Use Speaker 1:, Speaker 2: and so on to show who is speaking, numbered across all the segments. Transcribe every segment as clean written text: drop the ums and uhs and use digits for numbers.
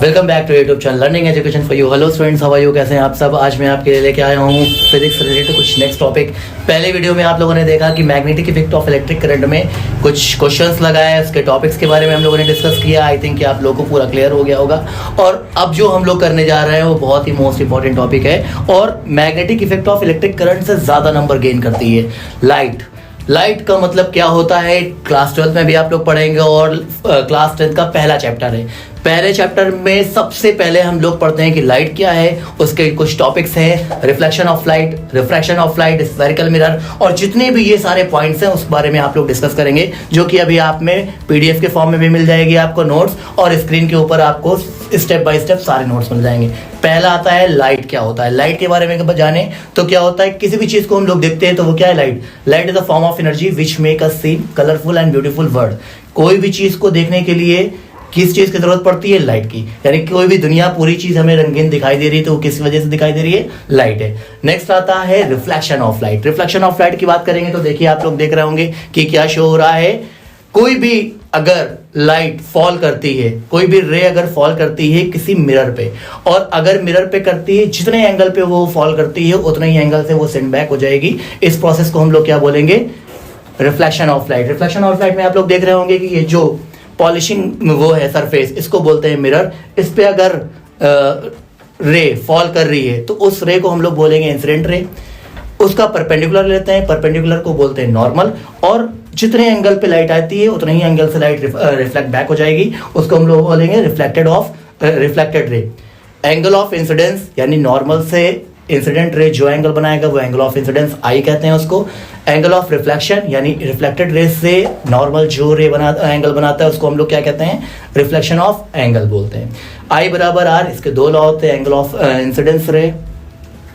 Speaker 1: Welcome back to YouTube channel learning education for you. Hello students, how are you, कैसे हैं आप सब। आज मैं आपके लिए लेके आया हूँ फिजिक्स रिलेटेड कुछ नेक्स्ट टॉपिक। पहले वीडियो में आप लोगों ने देखा कि magnetic effect of electric current में कुछ क्वेश्चंस लगाए, उसके टॉपिक्स के बारे में हम लोगों ने डिस्कस किया। आई थिंक कि आप लोगों को पूरा क्लियर हो गया होगा। और अब जो हम लोग करने जा रहे हैं वो बहुत ही मोस्ट इंपॉर्टेंट टॉपिक है और magnetic effect of electric current से ज़्यादा नंबर गेन करती है लाइट। लाइट का मतलब क्या होता है क्लास 12 में भी आप लोग पढ़ेंगे और क्लास 10 का पहला चैप्टर है। पहले चैप्टर में सबसे पहले हम लोग पढ़ते हैं कि लाइट क्या है, उसके कुछ टॉपिक्स हैं, reflection of light, refraction of light, spherical mirror और जितने भी ये सारे पॉइंट्स हैं उस बारे में आप लोग डिस्कस करेंगे, जो कि अभी आप में पीडीएफ के फॉर्म में भी मिल जाएगी आपको नोट्स, और स्क्रीन के ऊपर आपको स्टेप बाय स्टेप सारे नोट्स मिल जाएंगे। पहला आता है लाइट क्या होता है। लाइट के बारे में जाने तो क्या होता है, किसी भी चीज को हम लोग देखते हैं तो वो क्या है, light. Light is a form of energy which make us see colourful and beautiful world. कोई भी चीज को देखने के लिए किस चीज की जरूरत पड़ती है, लाइट की। यानी कोई भी दुनिया पूरी चीज हमें रंगीन दिखाई दे रही है तो वो किस वजह से दिखाई दे रही है, लाइट है। नेक्स्ट आता है reflection of light. Reflection of light की बात करेंगे तो देखिए आप लोग देख रहे होंगे कि क्या शो हो रहा है। कोई भी अगर लाइट फॉल करती है, कोई भी रे अगर फॉल करती है किसी मिरर पे, और अगर मिरर पे करती है, जितने एंगल पे वो फॉल करती है उतने ही एंगल से वो सेंड बैक हो जाएगी। इस प्रोसेस को हम लोग क्या बोलेंगे, reflection of light. Reflection of light में आप लोग देख रहे होंगे कि ये जो पॉलिशिंग वो है सरफेस, इसको बोलते हैं मिरर। इस पे अगर रे फॉल कर रही है तो उस रे को हम लोग बोलेंगे इंसिडेंट रे। उसका परपेंडिकुलर लेते हैं, परपेंडिकुलर को बोलते हैं नॉर्मल, और जितने एंगल पे लाइट आती है उतने ही एंगल से लाइट रिफ्लेक्ट बैक हो जाएगी। उसको हम लोग बोलेंगे reflected ray. Angle of incidence यानी नॉर्मल से इंसिडेंट रे जो एंगल बनाएगा वो एंगल ऑफ इंसिडेंस आई कहते हैं उसको। एंगल ऑफ रिफ्लेक्शन यानी रिफ्लेक्टेड रे से नॉर्मल जो रे एंगल बनाता है उसको हम लोग क्या कहते हैं, रिफ्लेक्शन ऑफ एंगल बोलते हैं। आई बराबर आर, इसके दो लॉ होते हैं, एंगल ऑफ इंसिडेंस रे,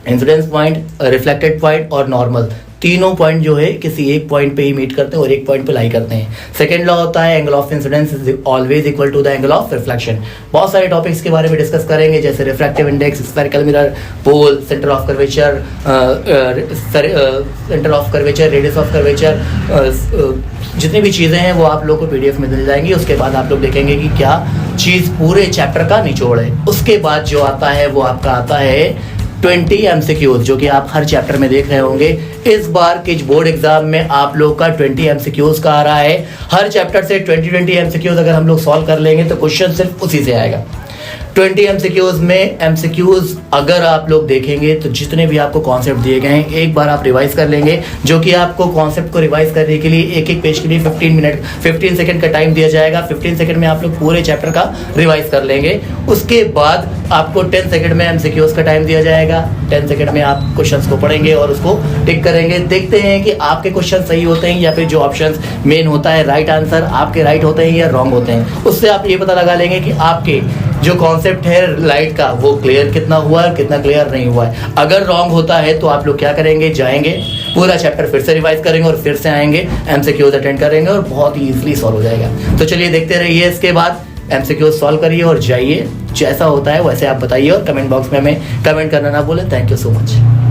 Speaker 1: इंसिडेंस पॉइंट, रिफ्लेक्टेड पॉइंट और नॉर्मल। तीनों पॉइंट जो है किसी एक पॉइंट पे ही मीट करते हैं और एक पॉइंट पे लाई करते हैं। सेकंड लॉ होता है angle of incidence is always equal to the angle of reflection. बहुत सारे टॉपिक्स के बारे में डिस्कस करेंगे, जैसे refractive index, spherical mirror, pole, centre of curvature, radius of curvature, जितनी भी चीज़ें हैं वो आप लोग को पीडीएफ में मिल जाएंगी। उसके बाद आप लोग देखेंगे कि क्या चीज़ पूरे चैप्टर का निचोड़ है। उसके बाद जो आता है वो आपका आता है 20 MCQs, जो कि आप हर चैप्टर में देख रहे होंगे। इस बार के बोर्ड एग्जाम में आप लोग का 20 MCQs का आ रहा है। हर चैप्टर से 20 MCQs अगर हम लोग सॉल्व कर लेंगे तो क्वेश्चन सिर्फ उसी से आएगा। 20 MCQs में MCQs अगर आप लोग देखेंगे तो जितने भी आपको कॉन्सेप्ट दिए गए हैं एक बार आप रिवाइज कर लेंगे, जो कि आपको कॉन्सेप्ट को रिवाइज करने के लिए एक एक पेज के लिए 15 सेकंड का टाइम दिया जाएगा। 15 सेकंड में आप लोग पूरे चैप्टर का रिवाइज कर लेंगे। उसके बाद आपको 10 सेकंड में MCQs का टाइम दिया जाएगा। 10 सेकंड में आप क्वेश्चंस को पढ़ेंगे और उसको टिक करेंगे। देखते हैं कि आपके क्वेश्चन सही होते हैं या फिर जो ऑप्शन मेन होता है राइट आंसर आपके राइट होते हैं या रॉन्ग होते हैं। उससे आप ये पता लगा लेंगे कि आपके जो कॉन्सेप्ट है लाइट का वो क्लियर कितना हुआ है, कितना क्लियर नहीं हुआ है। अगर रॉन्ग होता है तो आप लोग क्या करेंगे, जाएंगे पूरा चैप्टर फिर से रिवाइज करेंगे और फिर से आएंगे, MCQs अटेंड करेंगे और बहुत ही ईजिली सॉल्व हो जाएगा। तो चलिए देखते रहिए, इसके बाद MCQs सॉल्व करिए और जाइए। जैसा होता है वैसे आप बताइए और कमेंट बॉक्स में हमें कमेंट करना ना भूलें। Thank you so much.